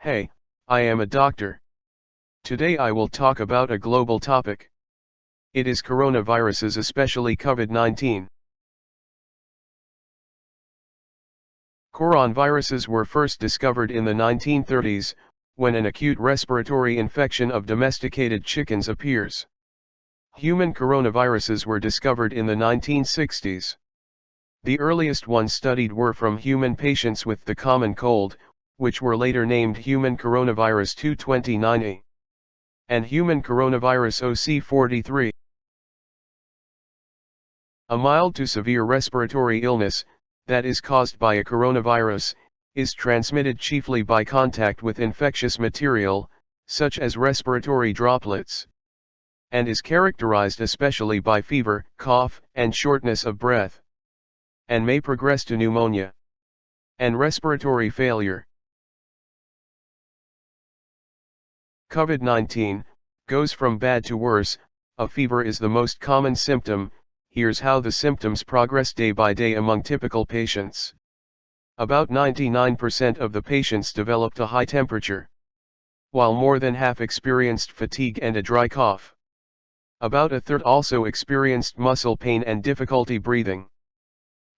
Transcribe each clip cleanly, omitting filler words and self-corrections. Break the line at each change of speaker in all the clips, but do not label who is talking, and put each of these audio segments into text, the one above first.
Hey, I am a doctor. Today I will talk about a global topic. It is coronaviruses, especially COVID-19. Coronaviruses were first discovered in the 1930s, when an acute respiratory infection of domesticated chickens appears. Human coronaviruses were discovered in the 1960s. The earliest ones studied were from human patients with the common cold, which were later named human coronavirus 229A and human coronavirus OC43. A mild to severe respiratory illness, that is caused by a coronavirus, is transmitted chiefly by contact with infectious material, such as respiratory droplets, and is characterized especially by fever, cough, and shortness of breath, and may progress to pneumonia and respiratory failure. COVID-19 goes from bad to worse. A fever is the most common symptom. Here's how the symptoms progress day by day among typical patients. About 99% of the patients developed a high temperature, while more than half experienced fatigue and a dry cough. About a third also experienced muscle pain and difficulty breathing.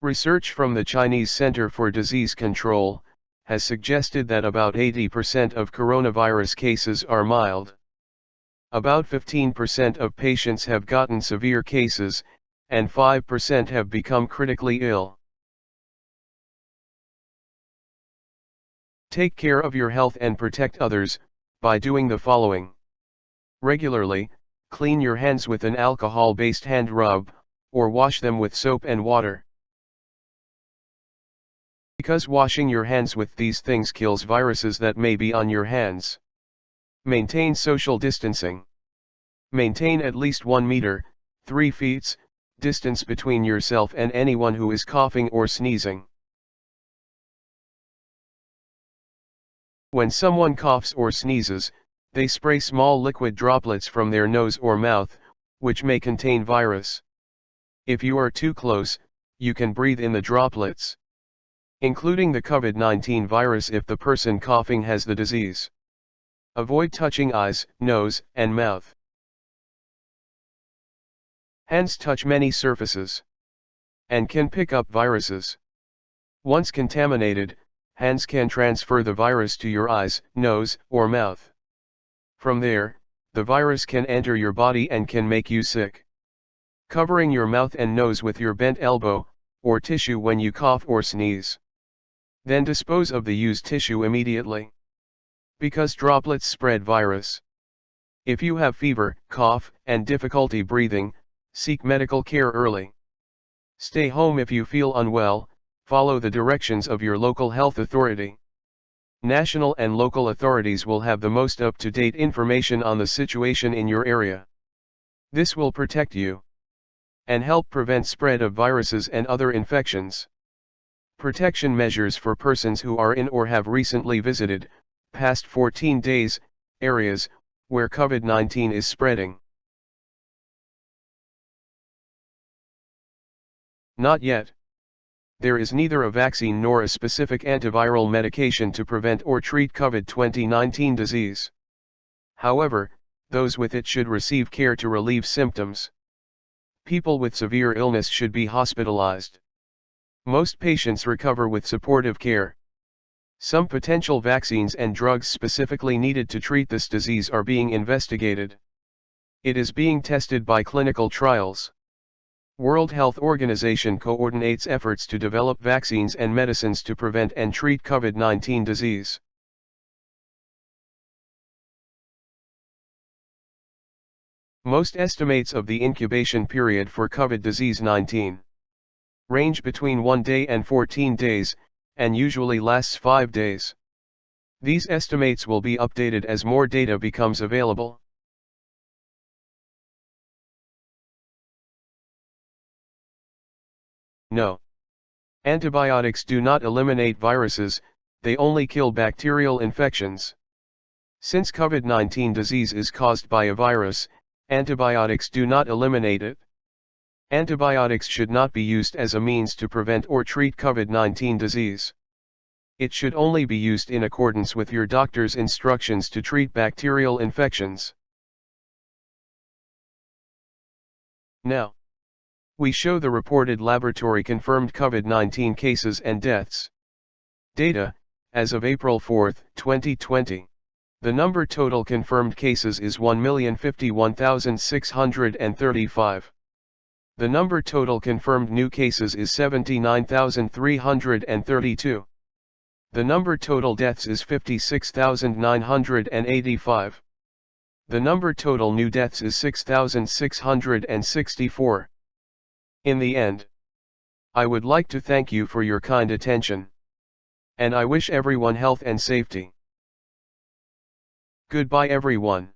Research from the Chinese Center for Disease Control has suggested that about 80% of coronavirus cases are mild. About 15% of patients have gotten severe cases, and 5% have become critically ill. Take care of your health and protect others by doing the following. Regularly, clean your hands with an alcohol-based hand rub, or wash them with soap and water. Because washing your hands with these things kills viruses that may be on your hands. Maintain social distancing. Maintain at least 1 meter, 3 feet, distance between yourself and anyone who is coughing or sneezing. When someone coughs or sneezes, they spray small liquid droplets from their nose or mouth, which may contain virus. If you are too close, you can breathe in the droplets, including the COVID-19 virus if the person coughing has the disease. Avoid touching eyes, nose, and mouth. Hands touch many surfaces and can pick up viruses. Once contaminated, hands can transfer the virus to your eyes, nose, or mouth. From there, the virus can enter your body and can make you sick. Covering your mouth and nose with your bent elbow or tissue when you cough or sneeze. Then dispose of the used tissue immediately, because droplets spread virus. If you have fever, cough, and difficulty breathing, seek medical care early. Stay home if you feel unwell. Follow the directions of your local health authority. National and local authorities will have the most up-to-date information on the situation in your area. This will protect you and help prevent spread of viruses and other infections. Protection measures for persons who are in or have recently visited, past 14 days, areas where COVID-19 is spreading. Not yet. There is neither a vaccine nor a specific antiviral medication to prevent or treat COVID-19 disease. However, those with it should receive care to relieve symptoms. People with severe illness should be hospitalized. Most patients recover with supportive care. Some potential vaccines and drugs specifically needed to treat this disease are being investigated. It is being tested by clinical trials. World Health Organization coordinates efforts to develop vaccines and medicines to prevent and treat COVID-19 disease. Most estimates of the incubation period for COVID-19 range between 1 day and 14 days, and usually lasts 5 days. These estimates will be updated as more data becomes available. No. Antibiotics do not eliminate viruses, they only kill bacterial infections. Since COVID-19 disease is caused by a virus, antibiotics do not eliminate it. Antibiotics should not be used as a means to prevent or treat COVID-19 disease. It should only be used in accordance with your doctor's instructions to treat bacterial infections. Now, we show the reported laboratory-confirmed COVID-19 cases and deaths. Data, as of April 4, 2020. The number total confirmed cases is 1,051,635. The number total confirmed new cases is 79,332. The number total deaths is 56,985. The number total new deaths is 6,664. In the end, I would like to thank you for your kind attention. And I wish everyone health and safety. Goodbye everyone.